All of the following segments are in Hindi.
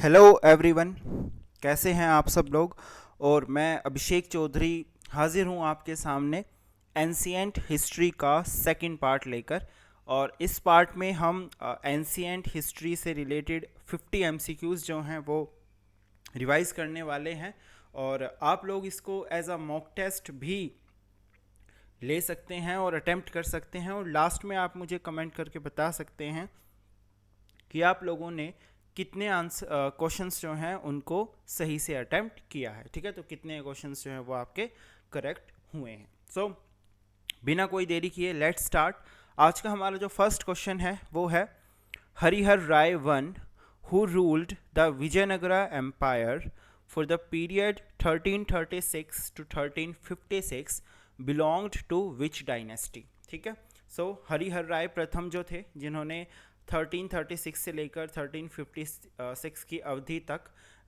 हेलो एवरीवन, कैसे हैं आप सब लोग। और मैं अभिषेक चौधरी हाजिर हूं आपके सामने एंशिएंट हिस्ट्री का सेकंड पार्ट लेकर। और इस पार्ट में हम एंशिएंट हिस्ट्री से रिलेटेड 50 एमसीक्यूज़ जो हैं वो रिवाइज करने वाले हैं। और आप लोग इसको एज अ मॉक टेस्ट भी ले सकते हैं और अटेम्प्ट कर सकते हैं। और लास्ट में आप मुझे कमेंट करके बता सकते हैं कि आप लोगों ने कितने आंसर क्वेश्चंस जो हैं उनको सही से अटेम्प्ट किया है। ठीक है, तो कितने क्वेश्चंस जो हैं वो आपके करेक्ट हुए हैं। सो बिना कोई देरी किए लेट्स स्टार्ट। आज का हमारा जो फर्स्ट क्वेश्चन है वो है Harihara Raya one who ruled the Vijayanagara empire for the period 1336 to 1356 belonged to which dynasty. ठीक है, सो हरिहर राय प्रथम जो थे जिन्होंने 1336 से लेकर 1356 की अवधि तक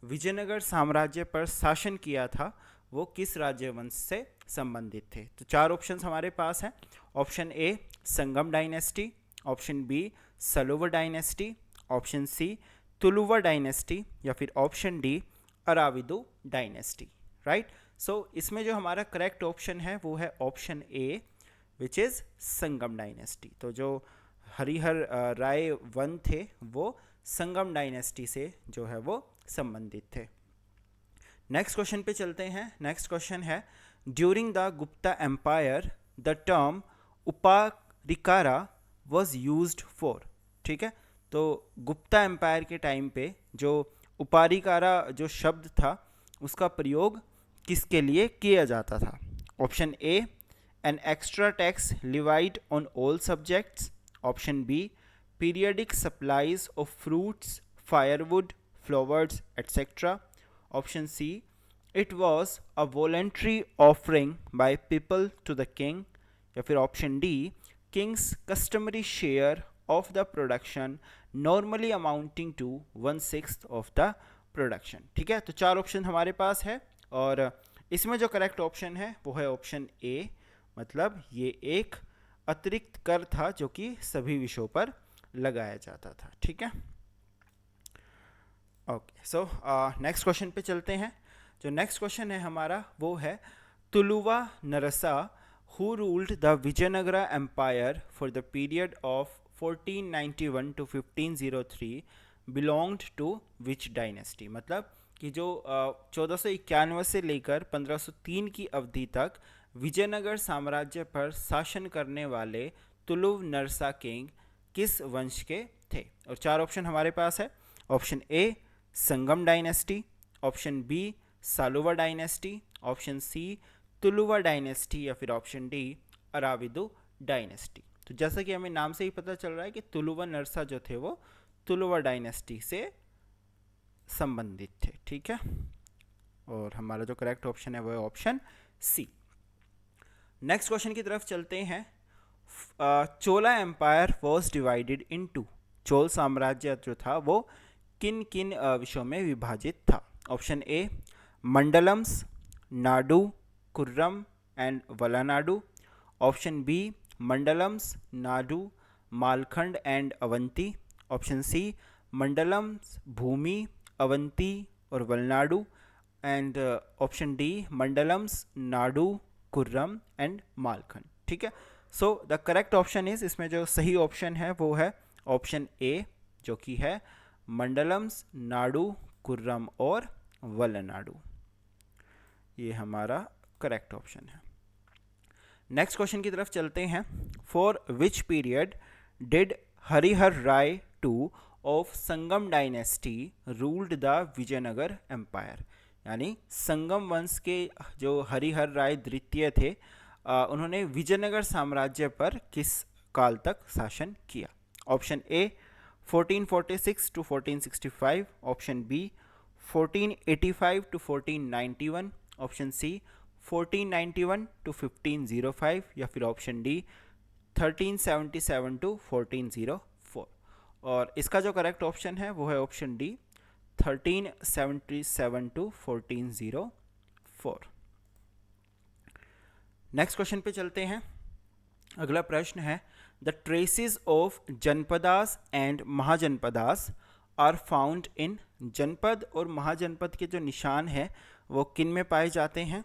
विजयनगर साम्राज्य पर शासन किया था, वो किस राज्यवंश से संबंधित थे। तो चार ऑप्शंस हमारे पास हैं। Option A Sangama dynasty, option B Saluva dynasty, option C Tuluva dynasty या फिर option D Aravidu dynasty. Right, so इसमें जो हमारा करेक्ट ऑप्शन है वो है option A which is Sangama dynasty. तो जो हरिहर राय वन थे वो संगम डायनेस्टी से जो है वो संबंधित थे। नेक्स्ट क्वेश्चन पे चलते हैं। नेक्स्ट क्वेश्चन है during the Gupta empire the term uparikara was used for. ठीक है, तो गुप्ता एम्पायर के टाइम पे जो उपारिकारा जो शब्द था उसका प्रयोग किसके लिए किया जाता था। Option A an extra tax levied on all subjects, option B periodic supplies of fruits firewood flowers etcetera, option C it was a voluntary offering by people to the king या फिर option D king's customary share of the production normally amounting to 1/6 of the production. ठीक है, तो चार ऑप्शन हमारे पास है और इसमें जो करेक्ट ऑप्शन है वो है ऑप्शन ए, मतलब ये एक अतिरिक्त कर था जो कि सभी विषयों पर लगाया जाता था। ठीक है, ओके। सो नेक्स्ट क्वेश्चन पे चलते हैं। जो नेक्स्ट क्वेश्चन है हमारा वो है Tuluva Narasa who ruled the Vijayanagara empire for the period of 1491 to 1503 belonged to which dynasty. मतलब कि जो 1491 से लेकर 1503 की अवधि तक विजयनगर साम्राज्य पर शासन करने वाले तुलुव नरसा किंग किस वंश के थे। और चार ऑप्शन हमारे पास है। Option A Sangama dynasty, option B Saluva dynasty, option C Tuluva dynasty या फिर ऑप्शन डी अराविदो डायनेस्टी। तो जैसा कि हमें नाम से ही पता चल रहा है कि तुलुवा नरसा जो थे वो तुलुवा डायनेस्टी से संबंधित थे। ठीक है, और हमारा जो करेक्ट ऑप्शन है वो है ऑप्शन सी। नेक्स्ट क्वेश्चन की तरफ चलते हैं। Chola empire was divided into. Chola साम्राज्य जो था वो किन किन विषयों में विभाजित था। Option A mandalams, nadu, kurram and valanadu, option B mandalams, nadu, malkhand and Avanti, option C mandalams, bhumi, Avanti और valanadu and option D mandalams, nadu, kurram and malkhand. ठीक है, so the correct option is, इसमें जो सही ऑप्शन है वो है ऑप्शन ए जो कि है मंडलम्स, नाडु, कुर्रम और वलनाडु। ये हमारा करेक्ट ऑप्शन है। नेक्स्ट क्वेश्चन की तरफ चलते हैं। For which period did Harihara Raya two of Sangama dynasty ruled the Vijayanagar empire. यानी संगम वंश के जो हरिहर राय द्वितीय थे उन्होंने विजयनगर साम्राज्य पर किस काल तक शासन किया। Option A 1446 to 1465, option B 1485 to 1491, option C 1491 to 1505 या फिर ऑप्शन डी 1377 to 1404। और इसका जो करेक्ट ऑप्शन है वो है option D 1377 to 1404। Next question पे चलते हैं। अगला प्रश्न है the traces of janapadas and mahajanapadas are found in, जनपद और महाजनपद के जो निशान हैं वो किन में पाए जाते हैं?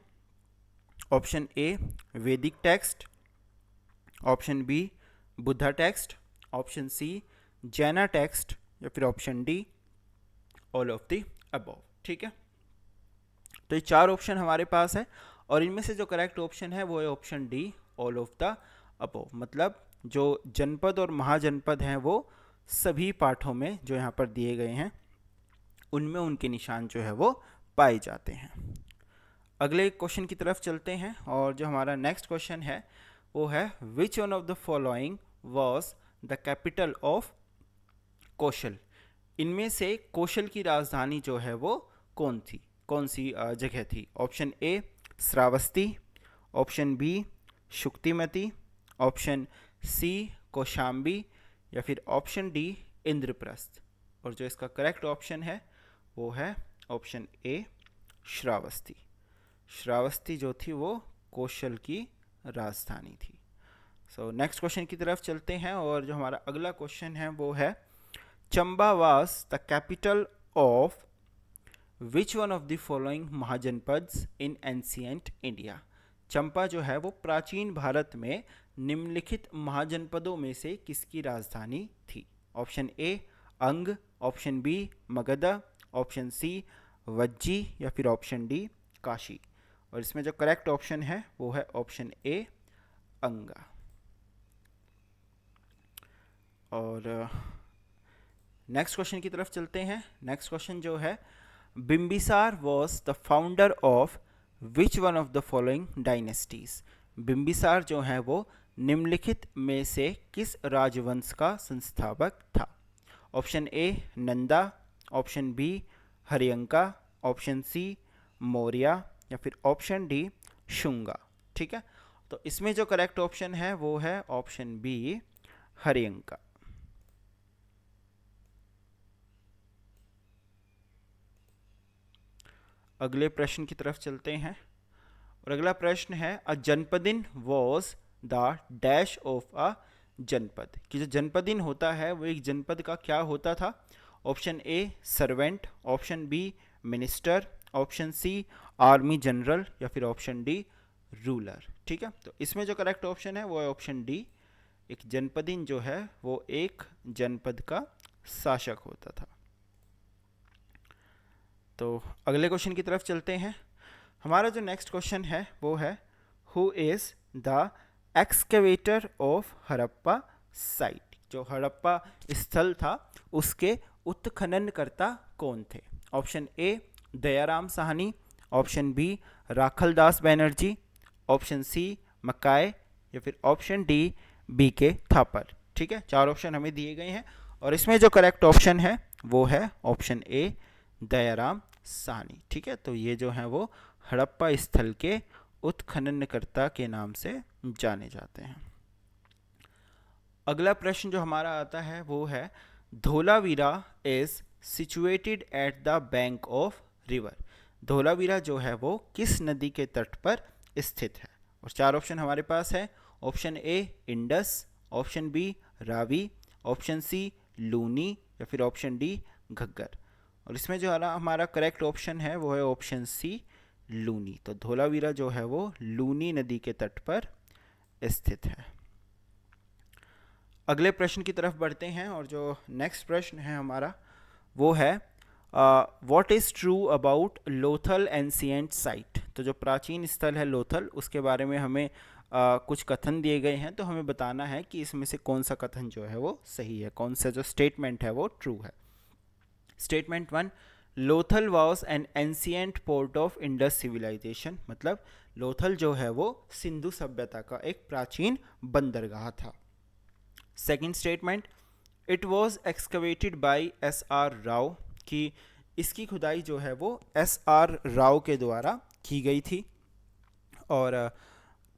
Option A Vedic text, option B Buddha text, option C Jaina text, या फिर option D all of the above. ठीक है, तो ये 4 ऑप्शन हमारे पास है और इनमें से जो करेक्ट ऑप्शन है वो है option D all of the above. मतलब जो जनपद और महाजनपद हैं वो सभी पाठों में जो यहाँ पर दिए गए हैं उनमें उनके निशान जो है वो पाए जाते हैं। अगले क्वेश्चन की तरफ चलते हैं और जो हमारा नेक्स्ट क्वेश्चन है वो है which one of the following was the capital of Kosala. इनमें से कौशल की राजधानी जो है वो कौन सी जगह थी? Option A Shravasti, option B Shuktimati, option C Kaushambi, या फिर ऑप्शन डी इंद्रप्रस्थ। और जो इसका करेक्ट ऑप्शन है वो है ऑप्शन ए श्रावस्ती। श्रावस्ती जो थी वो कौशल की राजधानी थी। सो नेक्स्ट क्वेश्चन की तरफ चलते हैं और जो हमारा अगला क्वेश्चन है वो है Champa was the capital of which one of the following mahajanapadas in ancient India. Champa जो है वो प्राचीन भारत में निम्नलिखित महाजनपदों में से किसकी राजधानी थी? Option A Anga, option B Magadha, option C Vajji, या फिर ऑप्शन डी काशी। और इसमें जो करेक्ट ऑप्शन है वो है ऑप्शन ए अंगा। और नेक्स्ट क्वेश्चन की तरफ चलते हैं। नेक्स्ट क्वेश्चन जो है Bimbisara was the founder of which one of the following dynasties. Bimbisara जो है वो निम्नलिखित में से किस राजवंश का संस्थापक था? Option A Nanda, option B Haryanka, option C Maurya, या फिर ऑप्शन डी शुंगा। ठीक है, तो इसमें जो करेक्ट ऑप्शन है वो है ऑप्शन बी हरियंका। अगले प्रश्न की तरफ चलते हैं और अगला प्रश्न है a janapadin was the dash of a janapada. कि जो जनपदिन होता है वो एक जनपद का क्या होता था? Option A servant, option B minister, option C army general, या फिर ऑप्शन डी रूलर। ठीक है, तो इसमें जो करेक्ट ऑप्शन है वो है ऑप्शन डी। एक जनपदिन जो है वो एक जनपद का शासक होता था। तो अगले क्वेश्चन की तरफ चलते हैं। हमारा जो नेक्स्ट क्वेश्चन है वो है who is the excavator of Harappa site. जो हड़प्पा स्थल था उसके उत्खननकर्ता कौन थे? Option A Dayaram Sahni, option B Rakhaldas Banerji, option C Mackay, या फिर ऑप्शन डी बी के थापर। ठीक है, 4 ऑप्शन हमें दिए गए हैं और इसमें जो करेक्ट ऑप्शन है वो है ऑप्शन ए दयाराम साहनी। ठीक है, तो ये जो है वो हड़प्पा स्थल के उत्खननकर्ता के नाम से जाने जाते हैं। अगला प्रश्न जो हमारा आता है वो है Dholavira is situated at the bank of river. Dholavira जो है वो किस नदी के तट पर स्थित है? और 4 ऑप्शन हमारे पास है। Option A Indus, option B Ravi, option C Luni, या फिर ऑप्शन डी घग्गर। और इसमें जो हमारा करेक्ट ऑप्शन है वो है ऑप्शन सी लूनी। तो धोलावीरा जो है वो लूनी नदी के तट पर स्थित है। अगले प्रश्न की तरफ बढ़ते हैं और जो नेक्स्ट प्रश्न है हमारा वो है what is true about Lothal ancient site. तो जो प्राचीन स्थल है लोथल उसके बारे में हमें कुछ कथन दिए गए हैं, तो हमें बताना है कि इसमें से कौन सा कथन जो है वो सही है, कौन सा जो स्टेटमेंट है वो ट्रू है। Statement 1 Lothal was an ancient port of Indus civilisation. मतलब लोथल जो है वो सिंधु सभ्यता का एक प्राचीन बंदरगाह था। Second statement it was excavated by S R. Rao. कि इसकी खुदाई जो है वो एस.आर. राव के द्वारा की गई थी। और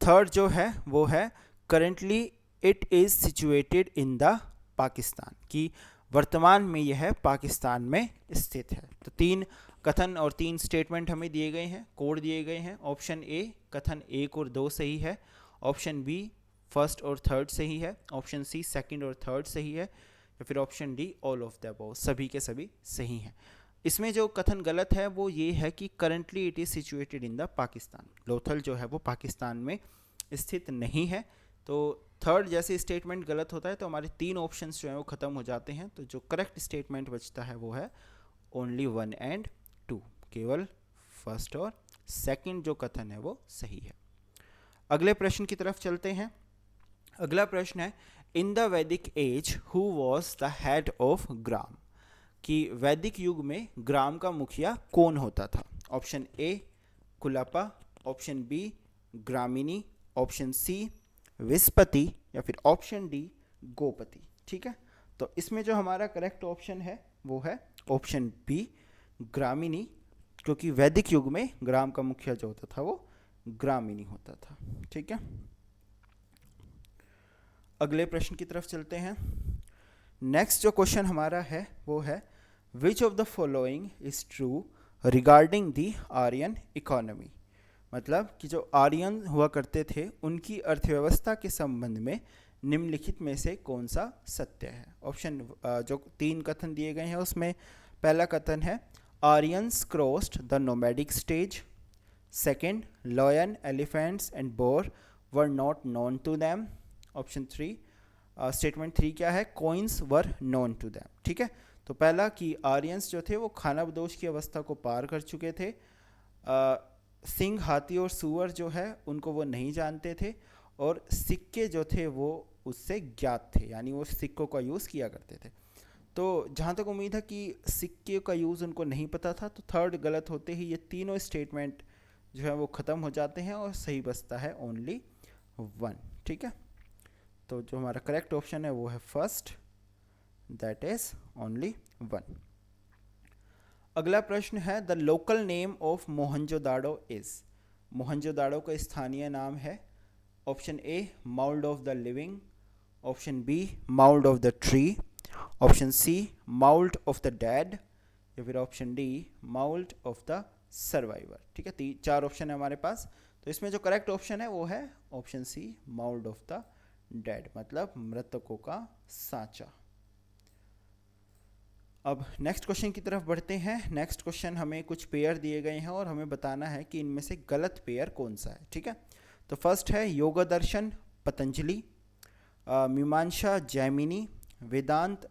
थर्ड जो है वो है currently it is situated in the Pakistan. कि वर्तमान में यह पाकिस्तान में स्थित है। तो 3 कथन और 3 स्टेटमेंट हमें दिए गए हैं, कोड दिए गए हैं। ऑप्शन ए कथन 1 और 2 सही है, ऑप्शन बी फर्स्ट और थर्ड सही है, ऑप्शन सी सेकंड और थर्ड सही है, या फिर option D all of the above, सभी के सभी सही हैं। इसमें जो कथन गलत है वो ये है कि currently it is situated in the Pakistan. Lothal जो है वो पाकिस्तान में स्थित नहीं है। तो थर्ड जैसे स्टेटमेंट गलत होता है तो हमारे 3 ऑप्शंस जो हैं वो ख़त्म हो जाते हैं। तो जो करेक्ट स्टेटमेंट बचता है वो है ओनली 1 एंड 2, केवल फर्स्ट और सेकंड जो कथन है वो सही है। अगले प्रश्न की तरफ चलते हैं। अगला प्रश्न है, in the Vedic age who was the head of grama, कि वैदिक युग में ग्राम का मुखिया कौन होता था। Option A kulapa, option B gramini, option C vispati, या फिर ऑप्शन डी गोपति। ठीक है, तो इसमें जो हमारा करेक्ट ऑप्शन है वो है ऑप्शन बी ग्रामिनी, क्योंकि वैदिक युग में ग्राम का मुखिया जो होता था वो ग्रामिनी होता था। ठीक है, अगले प्रश्न की तरफ चलते हैं। नेक्स्ट जो क्वेश्चन हमारा है वो है, which of the following is true regarding the Aryan economy, मतलब कि जो आर्यन हुआ करते थे उनकी अर्थव्यवस्था के संबंध में निम्नलिखित में से कौन सा सत्य है। ऑप्शन जो 3 कथन दिए गए हैं उसमें पहला कथन है, Aryans crossed the nomadic stage. Second, lion elephants and boar were not known to them. Option 3, statement 3 क्या है, coins were known to them. ठीक है, तो पहला कि आर्यंस जो थे वो खानाबदोश की अवस्था को पार कर चुके थे। सिंह, हाथी और सूअर जो है उनको वो नहीं जानते थे, और सिक्के जो थे वो उससे ज्ञात थे, यानी वो सिक्कों का यूज़ किया करते थे। तो जहाँ तक उम्मीद है कि सिक्के का यूज़ उनको नहीं पता था, तो थर्ड गलत होते ही ये तीनों स्टेटमेंट जो है वो ख़त्म हो जाते हैं और सही बचता है ओनली 1। ठीक है, तो जो हमारा करेक्ट ऑप्शन है वो है फर्स्ट, दैट इज ओनली 1। अगला प्रश्न है, the local name of Mohenjodaro is, Mohenjodaro का स्थानीय नाम है। Option A mould of the living, option B mould of the tree, option C mould of the dead, या फिर option D mould of the survivor. ठीक है, 4 ऑप्शन है हमारे पास, तो इसमें जो करेक्ट ऑप्शन है वो है option C mould of the dead, मतलब मृतकों का सांचा। अब नेक्स्ट क्वेश्चन की तरफ बढ़ते हैं। नेक्स्ट क्वेश्चन हमें कुछ पेयर दिए गए हैं और हमें बताना है कि इनमें से गलत पेयर कौन सा है। ठीक है, तो फर्स्ट है योग दर्शन पतंजलि, मीमांसा जैमिनी, वेदांत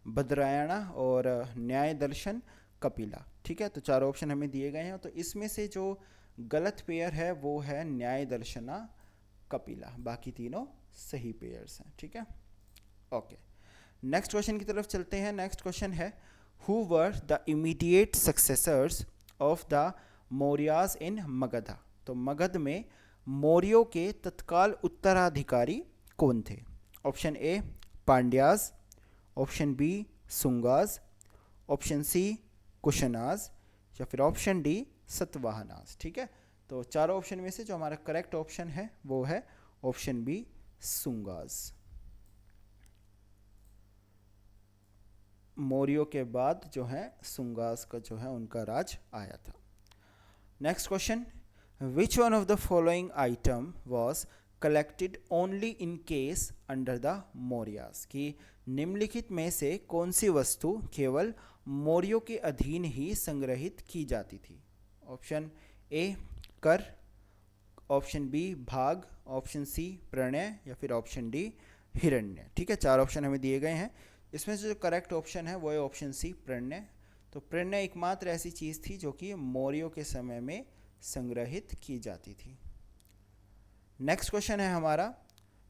बद्रायणा और न्याय दर्शन कपिला। ठीक है, तो 4 ऑप्शन हमें दिए गए हैं, तो इसमें से जो गलत पेयर है वो है न्याय दर्शना कपिला, बाकी तीनों सही पेयर्स हैं। ठीक है, ओके, नेक्स्ट क्वेश्चन की तरफ चलते हैं। नेक्स्ट क्वेश्चन है, who were the immediate successors of the Mauryas in Magadha, तो मगध में मौर्यों के तत्काल उत्तराधिकारी कौन थे। Option A Pandyas, option B Sungas, option C Kushanas, या फिर ऑप्शन डी सतवाहनाज। ठीक है, तो 4 ऑप्शन में से जो हमारा करेक्ट ऑप्शन है वो है ऑप्शन बी सुंगाज। मौर्यों के बाद जो है सुंगास का जो है उनका राज आया था। Next question, which one of the following item was collected only in case under the Mauryas, कि निम्नलिखित में से कौन सी वस्तु केवल मौर्यों के अधीन ही संग्रहित की जाती थी। ऑप्शन ए कर, ऑप्शन बी भाग, ऑप्शन सी प्रणय, या फिर ऑप्शन डी हिरण्य। ठीक है, 4 ऑप्शन हमें दिए गए हैं, इसमें से जो करेक्ट ऑप्शन है वो है ऑप्शन सी प्रणय। तो प्रणय एकमात्र ऐसी चीज़ थी जो कि मौर्यों के समय में संग्रहित की जाती थी। नेक्स्ट क्वेश्चन है हमारा,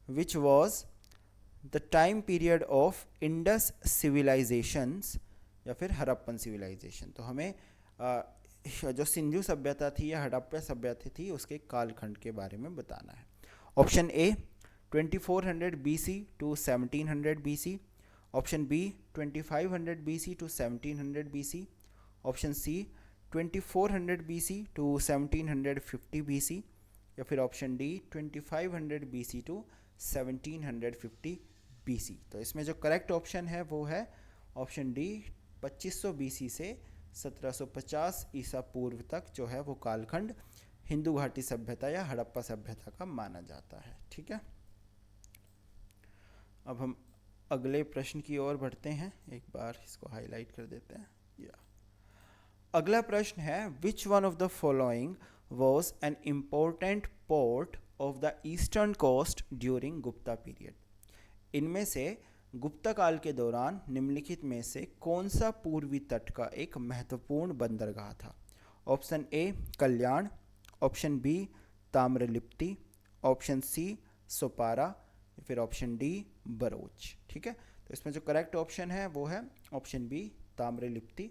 which was the time period of Indus civilisations, या फिर हड़प्पन सिविलाइजेशन। तो हमें जो सिंधु सभ्यता थी या हड़प्पा सभ्यता थी उसके कालखंड के बारे में बताना है। Option A 2400 BC to 1700 BC, option B 2500 BC to 1700 BC, option C 2400 BC to 1750 BC, या फिर option D 2500 BC to 1750 BC। तो इसमें जो करेक्ट ऑप्शन है वो है ऑप्शन डी 2500 BC से 1750 ईसा पूर्व तक जो है वो कालखंड हिंदू घाटी सभ्यता या हड़प्पा सभ्यता का माना जाता है। ठीक है, अब हम अगले प्रश्न की ओर बढ़ते हैं, एक बार इसको हाईलाइट कर देते हैं। या अगला प्रश्न है, which one of the following was an important port of the eastern coast during Gupta period. इनमें से गुप्ता काल के दौरान निम्नलिखित में से कौन सा पूर्वी तट का एक महत्वपूर्ण बंदरगाह था? Option A Kalyan, option B Tamralipti, option C Sopara, फिर ऑप्शन डी बरोच। ठीक है, तो इसमें जो करेक्ट ऑप्शन है वो है ऑप्शन बी ताम्रलिप्ति,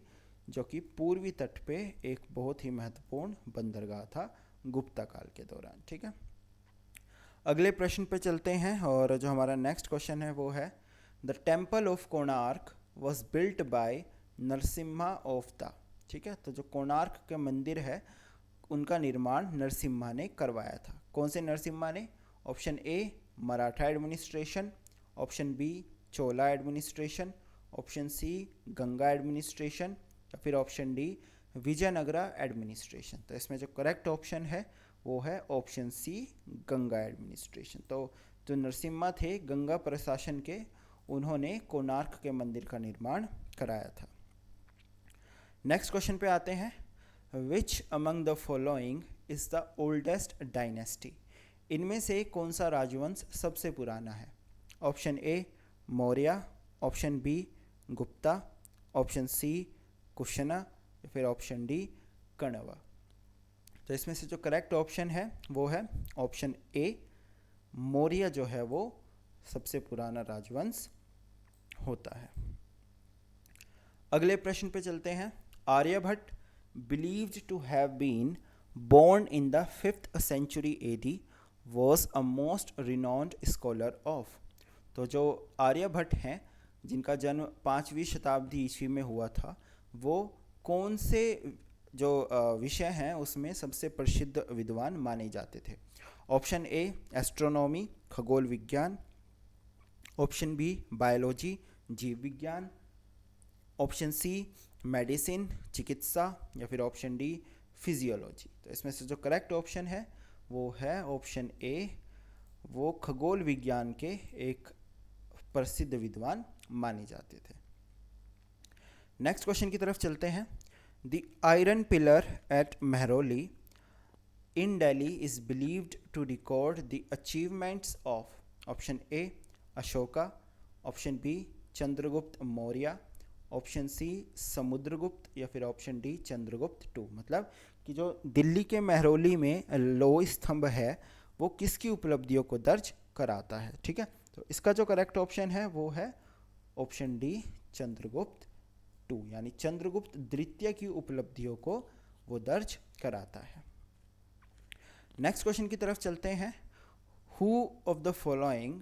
जो कि पूर्वी तट पे एक बहुत ही महत्वपूर्ण बंदरगाह था गुप्ता काल के दौरान। ठीक है, अगले प्रश्न पे चलते हैं और जो हमारा नेक्स्ट क्वेश्चन है वो है, the temple of Konark was built by Narasimha of the. ठीक है, तो जो कोणार्क के मंदिर है उनका निर्माण नरसिम्हा ने करवाया था। कौन से नरसिम्हा ने? Option A Maratha administration, option B Chola administration, option C Ganga administration, या फिर ऑप्शन डी विजयनगरा एडमिनिस्ट्रेशन। तो इसमें जो करेक्ट ऑप्शन है वो है ऑप्शन सी गंगा एडमिनिस्ट्रेशन। तो जो नरसिम्हा थे गंगा प्रशासन के, उन्होंने कोणार्क के मंदिर का निर्माण कराया था। नेक्स्ट क्वेश्चन पे आते हैं, which among the following is the oldest dynasty. इनमें से कौन सा राजवंश सबसे पुराना है? Option A Maurya, option B Gupta, option C Kushana, या फिर ऑप्शन डी कण्व। तो इसमें से जो करेक्ट ऑप्शन है वो है ऑप्शन ए मौर्य, जो है वो सबसे पुराना राजवंश होता है। अगले प्रश्न पे चलते हैं, Aryabhata believed to have been born in the 5th century AD was a most renowned scholar of। तो जो आर्यभट्ट हैं जिनका जन्म 5वीं शताब्दी ईस्वी में हुआ था, वो कौन से जो विषय हैं उसमें सबसे प्रसिद्ध विद्वान माने जाते थे? ऑप्शन ए एस्ट्रोनॉमी खगोल विज्ञान, ऑप्शन बी बायोलॉजी जीव विज्ञान, ऑप्शन सी मेडिसिन चिकित्सा, या फिर ऑप्शन डी फिजियोलॉजी। तो इसमें से जो करेक्ट ऑप्शन है वो है ऑप्शन ए, वो खगोल विज्ञान के एक प्रसिद्ध विद्वान माने जाते थे। नेक्स्ट क्वेश्चन की तरफ चलते हैं, the iron pillar at Mehrauli in Delhi is believed to record the achievements of. Option A Ashoka, option B Chandragupta Maurya, option C Samudragupta, या फिर ऑप्शन डी चंद्रगुप्त टू। मतलब कि जो दिल्ली के मेहरौली में लोह स्तंभ है वो किसकी उपलब्धियों को दर्ज कराता है? ठीक है, तो इसका जो करेक्ट ऑप्शन है वो है ऑप्शन डी चंद्रगुप्त टू, यानी चंद्रगुप्त द्वितीय की उपलब्धियों को वो दर्ज कराता है। नेक्स्ट क्वेश्चन की तरफ चलते हैं, who of the following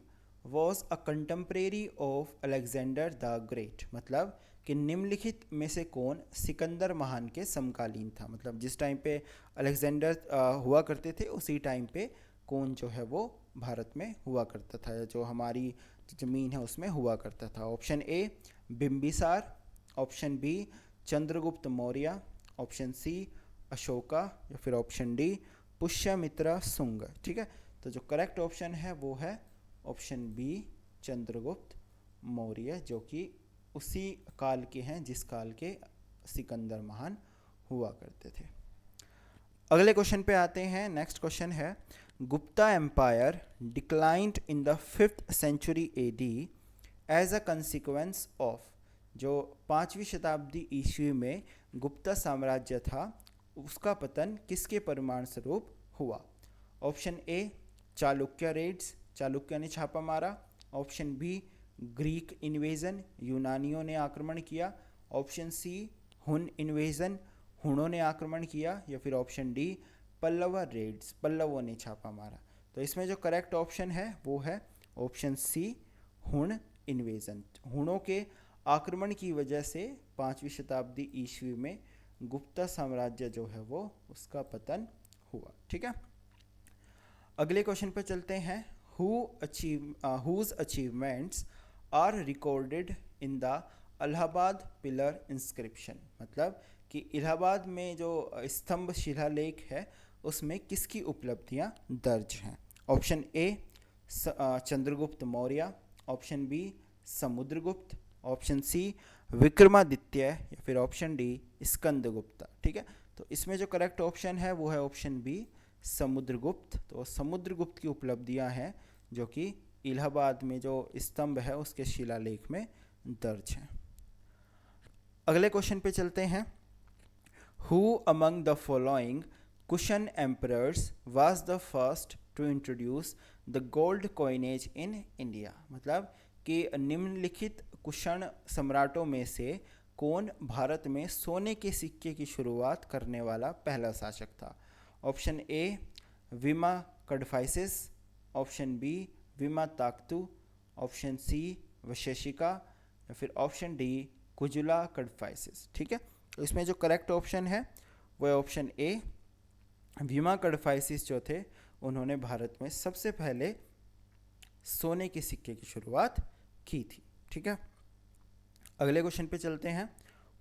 was a contemporary of Alexander the great. मतलब कि निम्नलिखित में से कौन सिकंदर महान के समकालीन था? मतलब जिस टाइम पे अलेक्जेंडर हुआ करते थे उसी टाइम पे कौन जो है वो भारत में हुआ करता था, जो हमारी ज़मीन है उसमें हुआ करता था? Option A Bimbisara, option B Chandragupta Maurya, option C Ashoka, या फिर ऑप्शन डी पुष्यमित्र शुंग। ठीक है, तो जो करेक्ट ऑप्शन है वो है ऑप्शन बी चंद्रगुप्त मौर्य, जो कि उसी काल के हैं जिस काल के सिकंदर महान हुआ करते थे। अगले क्वेश्चन पे आते हैं। नेक्स्ट क्वेश्चन है, Gupta empire declined in the 5th century AD as a consequence of. जो 5वीं शताब्दी ईस्वी में गुप्ता साम्राज्य था उसका पतन किसके परिणाम स्वरूप हुआ? Option A Chalukya raids, Chalukya ने छापा मारा, ऑप्शन बी ग्रीक इन्वेजन, यूनानियों ने आक्रमण किया, ऑप्शन सी हुन इन्वेजन, हुनों ने आक्रमण किया, या फिर ऑप्शन डी पल्लव रेड्स, पल्लवों ने छापा मारा। तो इसमें जो करेक्ट ऑप्शन है वो है ऑप्शन सी हुन इन्वेजन। हुनों के आक्रमण की वजह से 5वीं शताब्दी ईस्वी में गुप्ता साम्राज्य जो है वो उसका पतन हुआ। ठीक है, अगले क्वेश्चन पर चलते हैं, whose achievements are recorded in the Allahabad pillar inscription. मतलब कि इलाहाबाद में जो स्तंभ शिलालेख है उसमें किसकी उपलब्धियां दर्ज हैं? Option A Chandragupta Maurya, option B Samudragupta, option C Vikramaditya, या फिर ऑप्शन डी स्कंदगुप्त। ठीक है, तो इसमें जो करेक्ट ऑप्शन है वो है ऑप्शन बी समुद्रगुप्त। तो समुद्रगुप्त की उपलब्धियां हैं जो कि इलाहाबाद में जो स्तंभ है उसके शिलालेख में दर्ज हैं। अगले क्वेश्चन पे चलते हैं। Who among the following Kushan emperors was the first to introduce the gold coinage in India? मतलब कि निम्नलिखित कुषाण सम्राटों में से कौन भारत में सोने के सिक्के की शुरुआत करने वाला पहला शासक था? ऑप्शन ए विमा कडफाइसिस, ऑप्शन बी विमा ताक्तु, ऑप्शन सी वशेशिका, या फिर ऑप्शन डी कुजुला कडफाइसिस। ठीक है, तो इसमें जो करेक्ट ऑप्शन है वो है ऑप्शन ए विमा कडफाइसिस जो थे उन्होंने भारत में सबसे पहले सोने के सिक्के की शुरुआत की थी। ठीक है, अगले क्वेश्चन पे चलते हैं।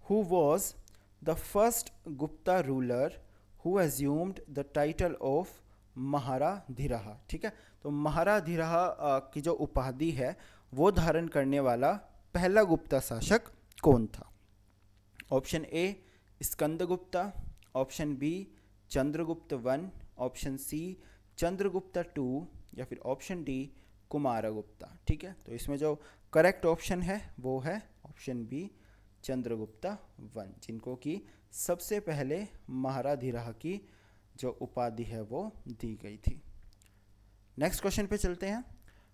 Who was the first Gupta ruler who assumed the title of Maharajadhiraja? ठीक है, तो महाराधिराह की जो उपाधि है वो धारण करने वाला पहला गुप्ता शासक कौन था? Option A Skandagupta, option B Chandragupta one, option C Chandragupta two, या फिर ऑप्शन डी कुमारगुप्ता। ठीक है, तो इसमें जो करेक्ट ऑप्शन है वो है ऑप्शन बी चंद्रगुप्ता वन, जिनको कि सबसे पहले महाराधिराह की जो उपाधि है वो दी गई थी। नेक्स्ट क्वेश्चन पे चलते हैं।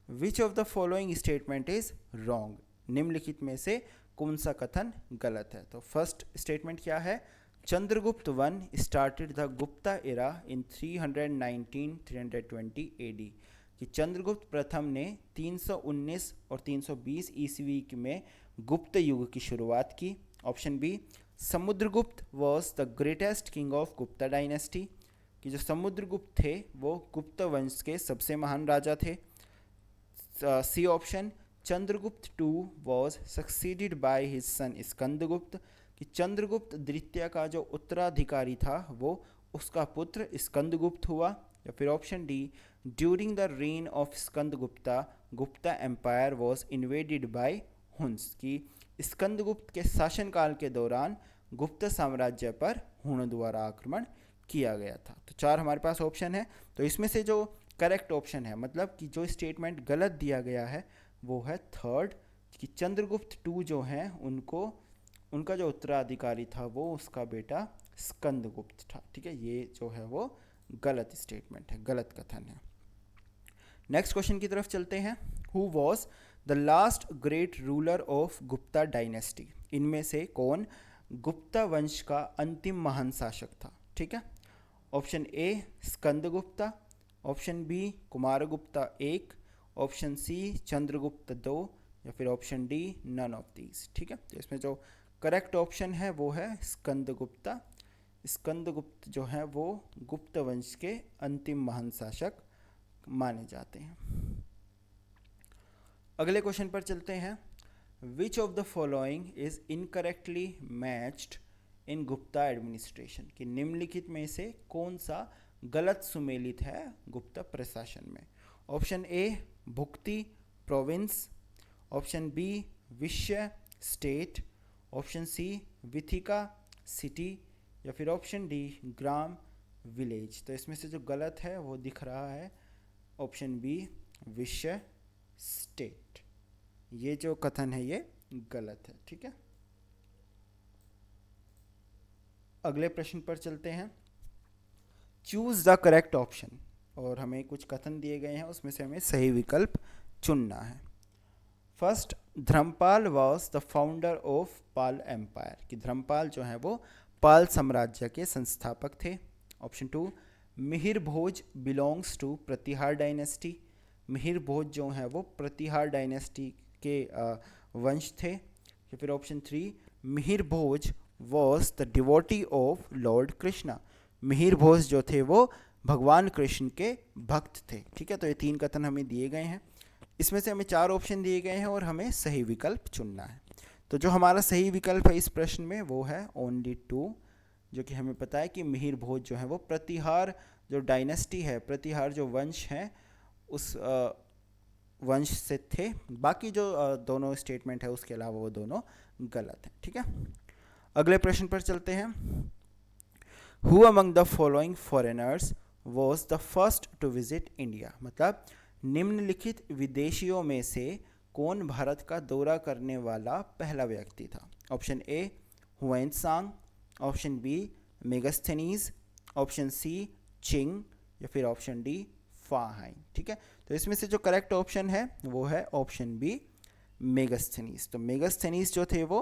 Which of the following statement is wrong? निम्नलिखित में से कौन सा कथन गलत है? तो फर्स्ट स्टेटमेंट क्या है? Chandragupta one started the Gupta era in 319-320 AD, कि चंद्रगुप्त प्रथम ने 319 और 320 ईस्वी में गुप्त युग की शुरुआत की। Option B Samudragupta was the greatest king of Gupta dynasty, कि जो समुद्रगुप्त थे वो गुप्त वंश के सबसे महान राजा थे। C option Chandragupta two was succeeded by his son Skandagupta, कि चंद्रगुप्त द्वितीय का जो उत्तराधिकारी था वो उसका पुत्र स्कंदगुप्त हुआ। या फिर option D during the reign of Skandagupta Gupta empire was invaded by Huns, कि स्कंदगुप्त के शासनकाल के दौरान गुप्त साम्राज्य पर हुन द्वारा आक्रमण किया गया था। तो चार हमारे पास ऑप्शन है, तो इसमें से जो करेक्ट ऑप्शन है, मतलब कि जो स्टेटमेंट गलत दिया गया है वो है थर्ड, कि चंद्रगुप्त टू जो हैं उनका जो उत्तराधिकारी था वो उसका बेटा स्कंदगुप्त था। ठीक है, ये जो है वो गलत स्टेटमेंट है, गलत कथन है। नेक्स्ट क्वेश्चन की तरफ चलते हैं। Who was the last great ruler of Gupta dynasty? इनमें से कौन गुप्ता वंश का अंतिम महान शासक था? ठीक है, option A Skandagupta, option B Kumaragupta एक, ऑप्शन सी चंद्रगुप्त दो, या फिर option D none of these. ठीक है, तो इसमें जो करेक्ट ऑप्शन है वो है स्कंदगुप्ता। स्कंदगुप्त जो है वो गुप्त वंश के अंतिम महान शासक माने जाते हैं। अगले क्वेश्चन पर चलते हैं। Which of the following is incorrectly matched in Gupta administration, कि निम्नलिखित में से कौन सा गलत सुमेलित है गुप्ता प्रशासन में? Option A bhukti province, option B vishaya state, option C vithika city, या फिर ऑप्शन डी ग्राम विलेज। तो इसमें से जो गलत है वो दिख रहा है ऑप्शन बी विषय स्टेट। ये जो कथन है ये गलत है। ठीक है, अगले प्रश्न पर चलते हैं। चूज द करेक्ट ऑप्शन, और हमें कुछ कथन दिए गए हैं उसमें से हमें सही विकल्प चुनना है। First, Dharmapal was the founder of Pala empire, कि धर्मपाल जो है वो पाल साम्राज्य के संस्थापक थे। Option two, Mihir Bhoj belongs to Pratihara dynasty, Mihir Bhoj जो है वो प्रतिहार डायनेस्टी के वंश थे। या फिर option three, Mihir Bhoj was the devotee of lord Krishna, Mihir Bhoj जो थे वो भगवान कृष्ण के भक्त थे। ठीक है, तो ये तीन कथन हमें दिए गए हैं, इसमें से हमें चार ऑप्शन दिए गए हैं और हमें सही विकल्प चुनना है। तो जो हमारा सही विकल्प है इस प्रश्न में वो है ओनली टू, जो कि हमें पता है कि मिहिर भोज जो है वो प्रतिहार जो डायनेस्टी है, प्रतिहार जो वंश है उस वंश से थे। बाकी जो दोनों स्टेटमेंट है उसके अलावा वो दोनों गलत है। ठीक है, अगले प्रश्न पर चलते हैं। Who among the following foreigners was the first to visit India, मतलब निम्नलिखित विदेशियों में से कौन भारत का दौरा करने वाला पहला व्यक्ति था? Option A Hiuen Tsang, option B Megasthenes, option C Ching, या फिर ऑप्शन डी फाहाइन। ठीक है, तो इसमें से जो करेक्ट ऑप्शन है वो है ऑप्शन बी मेगास्थनीज। तो मेगास्थनीज जो थे वो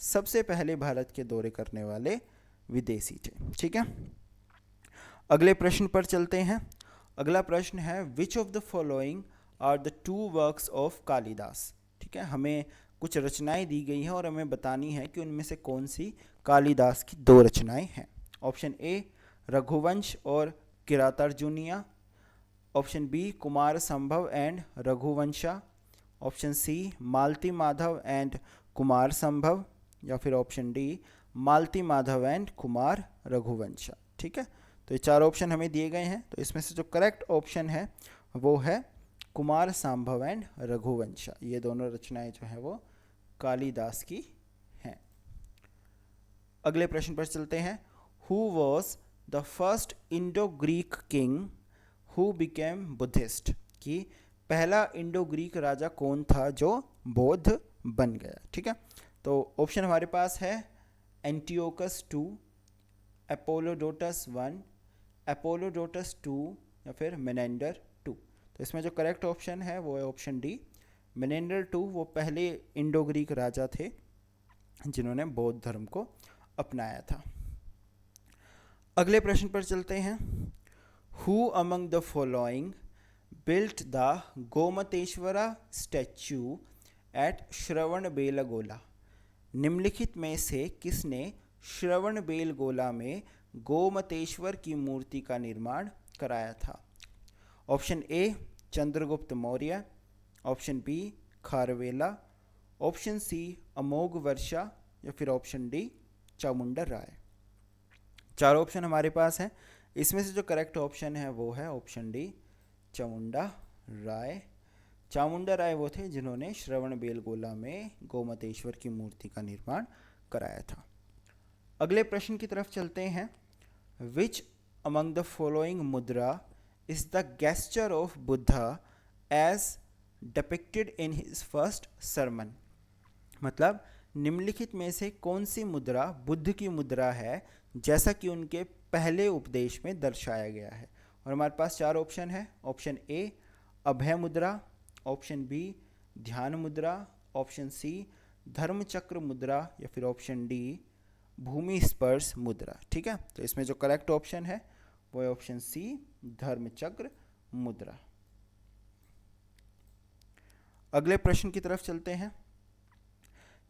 सबसे पहले भारत के दौरे करने वाले विदेशी थे। ठीक है, अगले प्रश्न पर चलते हैं। अगला प्रश्न है which of the following are the two works of Kalidasa. ठीक है, हमें कुछ रचनाएं दी गई हैं और हमें बतानी है कि उनमें से कौन सी कालिदास की दो रचनाएं हैं। ऑप्शन ए रघुवंश और किरातार्जुनीया, option B Kumarasambhava and Raghuvamsha, option C Malati Madhava and Kumarasambhava, या फिर option D Malati Madhava and Kumar Raghuvamsha. ठीक है, तो ये चार ऑप्शन हमें दिए गए हैं, तो इसमें से जो करेक्ट ऑप्शन है वो है कुमार संभव एंड रघुवंशा। ये दोनों रचनाएं जो है वो कालिदास की हैं। अगले प्रश्न पर चलते हैं। Who was the first Indo Greek king who became Buddhist, कि पहला इंडो ग्रीक राजा कौन था जो बौद्ध बन गया। ठीक है, तो ऑप्शन हमारे पास है एंटियोकस टू, अपोलोडोटस वन, अपोलोडोटस टू, या फिर मेनेंडर टू। तो इसमें जो करेक्ट ऑप्शन है वो है ऑप्शन डी मेनेंडर टू। वो पहले इंडो ग्रीक राजा थे जिन्होंने बौद्ध धर्म को अपनाया था। अगले प्रश्न पर चलते हैं। Who among the following built the Gomateshwara statue at Shravanabelagola, निम्नलिखित में से किसने श्रवणबेलगोला में गोमतेश्वर की मूर्ति का निर्माण कराया था? Option A Chandragupta Maurya, option B Kharavela, option C Amoghavarsha, या फिर ऑप्शन डी चामुंडा राय। चार ऑप्शन हमारे पास हैं, इसमें से जो करेक्ट ऑप्शन है वो है ऑप्शन डी चामुंडा राय। चामुंडा राय वो थे जिन्होंने श्रवणबेलगोला में गोमतेश्वर की मूर्ति का निर्माण कराया था। अगले प्रश्न की तरफ चलते हैं। Which among the following mudra is the gesture of Buddha as depicted in his first sermon, मतलब निम्नलिखित में से कौन सी मुद्रा बुद्ध की मुद्रा है जैसा कि उनके पहले उपदेश में दर्शाया गया है? और हमारे पास चार ऑप्शन है। ऑप्शन ए अभय मुद्रा, ऑप्शन बी ध्यान मुद्रा, ऑप्शन सी धर्मचक्र मुद्रा, या फिर ऑप्शन डी भूमि स्पर्श मुद्रा। ठीक है, तो इसमें जो करेक्ट ऑप्शन है वो है ऑप्शन सी धर्मचक्र मुद्रा। अगले प्रश्न की तरफ चलते हैं।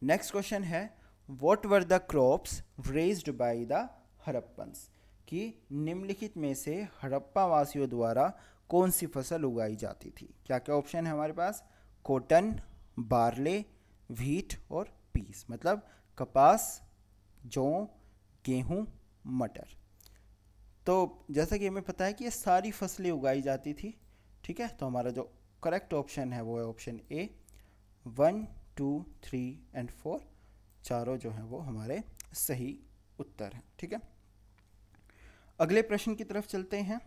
नेक्स्ट क्वेश्चन है what were the crops raised by the Harappans, कि निम्नलिखित में से हड़प्पा वासियों द्वारा कौन सी फसल उगाई जाती थी? क्या क्या ऑप्शन है हमारे पास? कॉटन, बार्ले, व्हीट और पीस, मतलब कपास, जौ, गेहूं, मटर। तो जैसा कि हमें पता है कि ये सारी फसलें उगाई जाती थी। ठीक है, तो हमारा जो करेक्ट ऑप्शन है वो है ऑप्शन ए 1, 2, 3 एंड 4, चारों जो हैं वो हमारे सही उत्तर हैं। ठीक है, अगले प्रश्न की तरफ चलते हैं।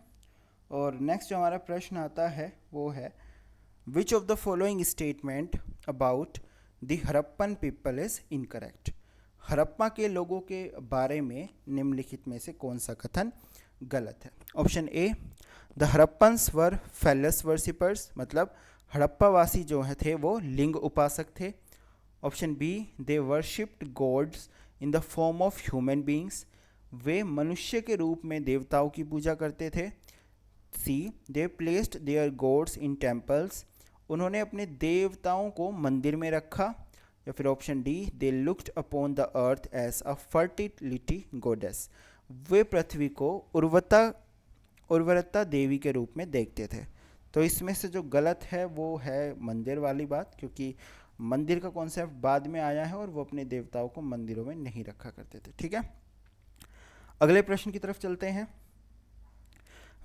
और नेक्स्ट जो हमारा प्रश्न आता है वो है which of the following statement about the Harappan people is incorrect, Harappa के लोगों के बारे में निम्नलिखित में से कौन सा कथन गलत है? Option A the Harappans were phallus worshippers, मतलब हड़प्पा वासी जो है थे वो लिंग उपासक थे। Option B they worshipped gods in the form of human beings, वे मनुष्य के रूप में देवताओं की पूजा करते थे। C they placed their gods in temples, उन्होंने अपने देवताओं को मंदिर में रखा। या फिर option D they looked upon the earth as a fertility goddess, वे पृथ्वी को उर्वरता देवी के रूप में देखते थे। तो इसमें से जो गलत है वो है मंदिर वाली बात, क्योंकि मंदिर का कॉन्सेप्ट बाद में आया है और वो अपने देवताओं को मंदिरों में नहीं रखा करते थे। ठीक है, अगले प्रश्न की तरफ चलते हैं।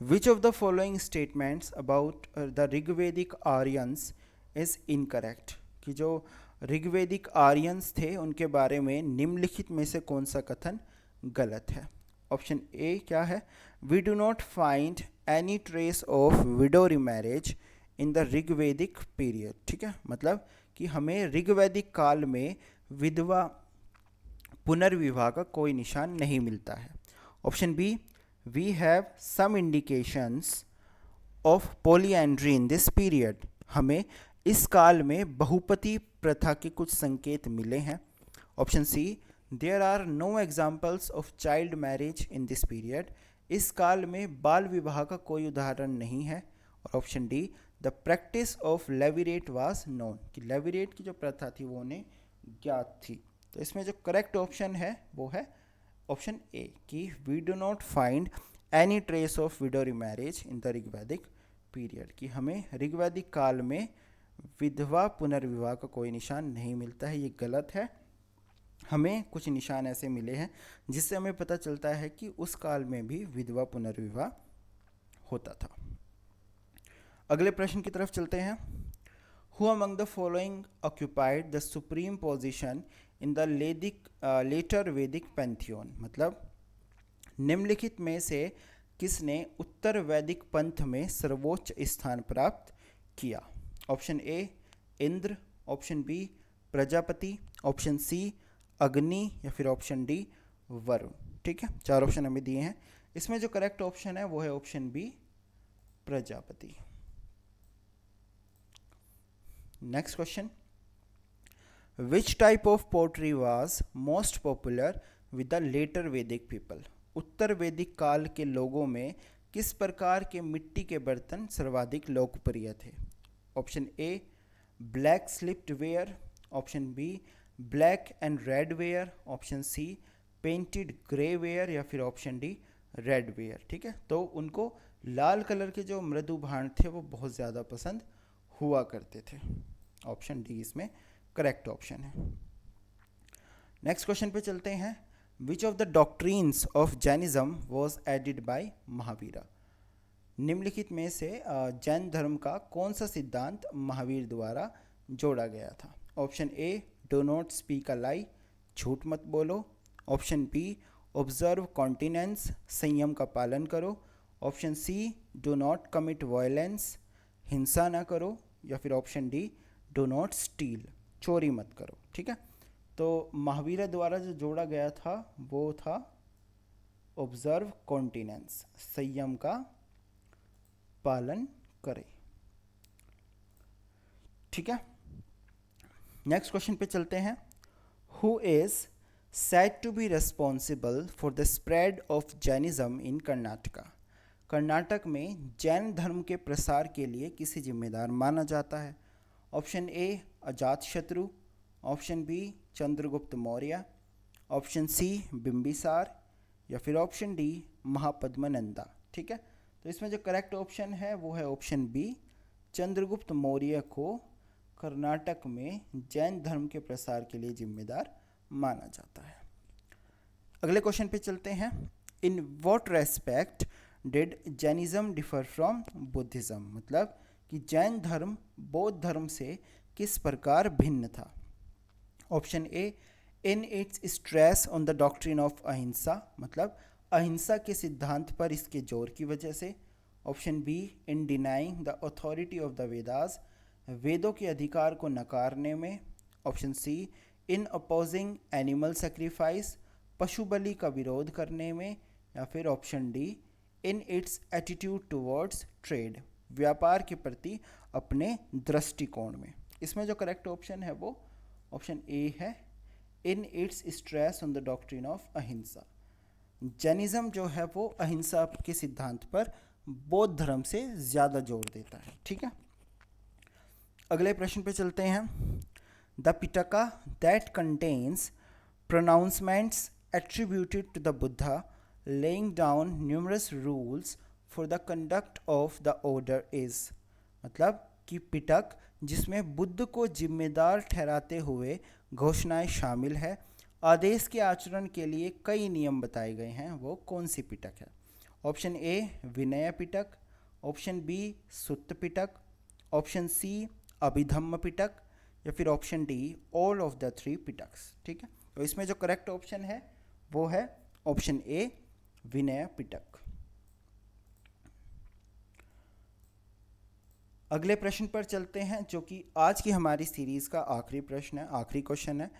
Which of the following statements about the Rigvedic Aryans is incorrect, कि जो ऋग्वेदिक आर्यंस थे उनके बारे में निम्नलिखित में से कौन सा कथन गलत है। ऑप्शन ए क्या है, we do not find any trace of widow remarriage in the Rigvedic period. ठीक है, मतलब कि हमें ऋग्वैदिक काल में विधवा पुनर्विवाह का कोई निशान नहीं मिलता है। Option B, we have some indications of polyandry in this period, हमें इस काल में बहुपति प्रथा के कुछ संकेत मिले हैं। Option C, there are no examples of child marriage in this period, इस काल में बाल विवाह का कोई उदाहरण नहीं है। और option D, the practice of levirate was known, कि लेविरेट की जो प्रथा थी वो उन्हें ज्ञात थी। तो इसमें जो करेक्ट ऑप्शन है वो है ऑप्शन ए, कि we do not find any trace of widow remarriage in the Rigvedic period, कि हमें ऋग्वैदिक काल में विधवा पुनर्विवाह का कोई निशान नहीं मिलता है। ये गलत है, हमें कुछ निशान ऐसे मिले हैं जिससे हमें पता चलता है कि उस काल में भी विधवा पुनर्विवाह होता था। अगले प्रश्न की तरफ चलते हैं। Who among the following occupied the supreme position in the later Vedic pantheon, मतलब निम्नलिखित में से किसने उत्तर वैदिक पंथ में सर्वोच्च स्थान प्राप्त किया। Option A Indra, option B Prajapati, option C Agni, या फिर ऑप्शन डी वरुण। ठीक है, चार ऑप्शन हमें दिए हैं, इसमें जो करेक्ट ऑप्शन है वो है option B Prajapati. Next question, which type of pottery was most popular with the later Vedic people, उत्तर वैदिक काल के लोगों में किस प्रकार के मिट्टी के बर्तन सर्वाधिक लोकप्रिय थे। Option A black slipped ware, option B black and red ware, option C painted grey ware, या फिर ऑप्शन डी रेड वेयर। ठीक है, तो उनको लाल कलर के जो मृदु भांड थे वो बहुत ज़्यादा पसंद हुआ करते थे। ऑप्शन डी इसमें करेक्ट ऑप्शन है। नेक्स्ट क्वेश्चन पे चलते हैं। Which of the doctrines of Jainism was added by Mahavira, निम्नलिखित में से जैन धर्म का कौन सा सिद्धांत महावीर द्वारा जोड़ा गया था। Option A do not speak a lie, झूठ मत बोलो, ऑप्शन बी ऑब्जर्व कॉन्टिनेंस, संयम का पालन करो, option C do not commit violence, हिंसा ना करो, या फिर option D do not steal, चोरी मत करो। ठीक है, तो महावीर द्वारा जो जोड़ा गया था वो था ऑब्जर्व कॉन्टिनेंस, संयम का पालन करें। ठीक है, नेक्स्ट क्वेश्चन पे चलते हैं। Who is said to be responsible for the spread of Jainism in Karnataka, Karnataka में जैन धर्म के प्रसार के लिए किसे जिम्मेदार माना जाता है। Option A Ajatashatru, option B Chandragupta Maurya, option C Bimbisara, या फिर ऑप्शन डी महापद्मनंदा। ठीक है, तो इसमें जो करेक्ट ऑप्शन है वो है ऑप्शन बी, चंद्रगुप्त मौर्य को कर्नाटक में जैन धर्म के प्रसार के लिए जिम्मेदार माना जाता है। अगले क्वेश्चन पे चलते हैं। In what respect did Jainism differ from Buddhism, मतलब कि जैन धर्म बौद्ध धर्म से किस प्रकार भिन्न था। Option A in its stress on the doctrine of अहिंसा, मतलब अहिंसा के सिद्धांत पर इसके जोर की वजह से। Option be in denying the authority of the Vedas, वेदों के अधिकार को नकारने में। ऑप्शन सी इन अपोजिंग एनिमल सेक्रीफाइस, पशु बलि का विरोध करने में, या फिर option D in its attitude towards trade, व्यापार के प्रति अपने दृष्टिकोण में। इसमें जो करेक्ट ऑप्शन है वो ऑप्शन ए है, in its stress on the doctrine of अहिंसा। जैनिज्म जो है वो अहिंसा के सिद्धांत पर बौद्ध धर्म से ज़्यादा जोर देता है। ठीक है, अगले प्रश्न पे चलते हैं। The Pitaka that contains pronouncements attributed to the Buddha laying down numerous rules for the conduct of the order is, मतलब कि पिटक जिसमें बुद्ध को जिम्मेदार ठहराते हुए घोषणाएं शामिल है, आदेश के आचरण के लिए कई नियम बताए गए हैं, वो कौन सी पिटक है। Option A Vinaya Pitaka, option B Sutta Pitaka, option C Abhidhamma Pitaka, या फिर option D all of the three Pitakas. ठीक है, तो इसमें जो करेक्ट ऑप्शन है वो है ऑप्शन ए विनय पिटक। अगले प्रश्न पर चलते हैं, जो कि आज की हमारी सीरीज का आखिरी प्रश्न है, आखिरी क्वेश्चन है।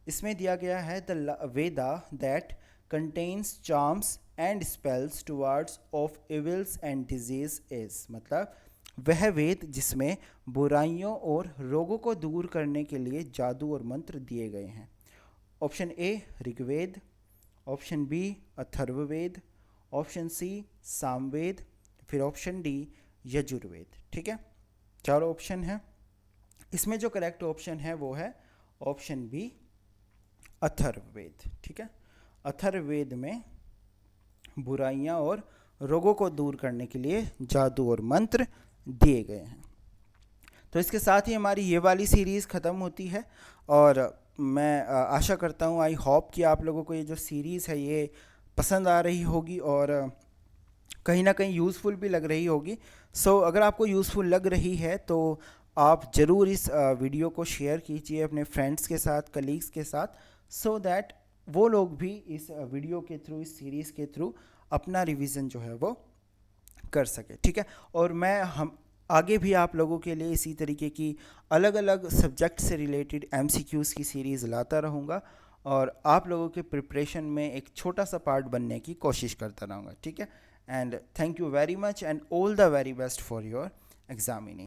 इसमें दिया गया है the Veda that contains charms and spells towards of evils and disease is, मतलब वह वेद जिसमें बुराइयों और रोगों को दूर करने के लिए जादू और मंत्र दिए गए हैं। Option A Rigveda, option B Atharvaveda, option C Samaveda, फिर ऑप्शन डी यजुर्वेद। ठीक है, चारों ऑप्शन है। इसमें जो करेक्ट ऑप्शन है वो है ऑप्शन बी अथर्ववेद। ठीक है, अथर्ववेद में बुराइयां और रोगों को दूर करने के लिए जादू और मंत्र दिए गए हैं। तो इसके साथ ही हमारी ये वाली सीरीज़ ख़त्म होती है, और मैं आशा करता हूँ, आई होप कि आप लोगों को ये जो सीरीज़ है ये पसंद आ रही होगी और कहीं ना कहीं यूज़फुल भी लग रही होगी। सो अगर आपको यूज़फुल लग रही है तो आप ज़रूर इस वीडियो को शेयर कीजिए अपने फ्रेंड्स के साथ, कलीग्स के साथ, सो दैट वो लोग भी इस वीडियो के थ्रू, इस सीरीज़ के थ्रू अपना रिवीजन जो है वो कर सके। ठीक है, और मैं हम आगे भी आप लोगों के लिए इसी तरीके की अलग अलग सब्जेक्ट से रिलेटेड MCQs की सीरीज़ लाता रहूँगा, और आप लोगों के प्रिपरेशन में एक छोटा सा पार्ट बनने की कोशिश करता रहूँगा। ठीक है, and thank you very much and all the very best for your examination.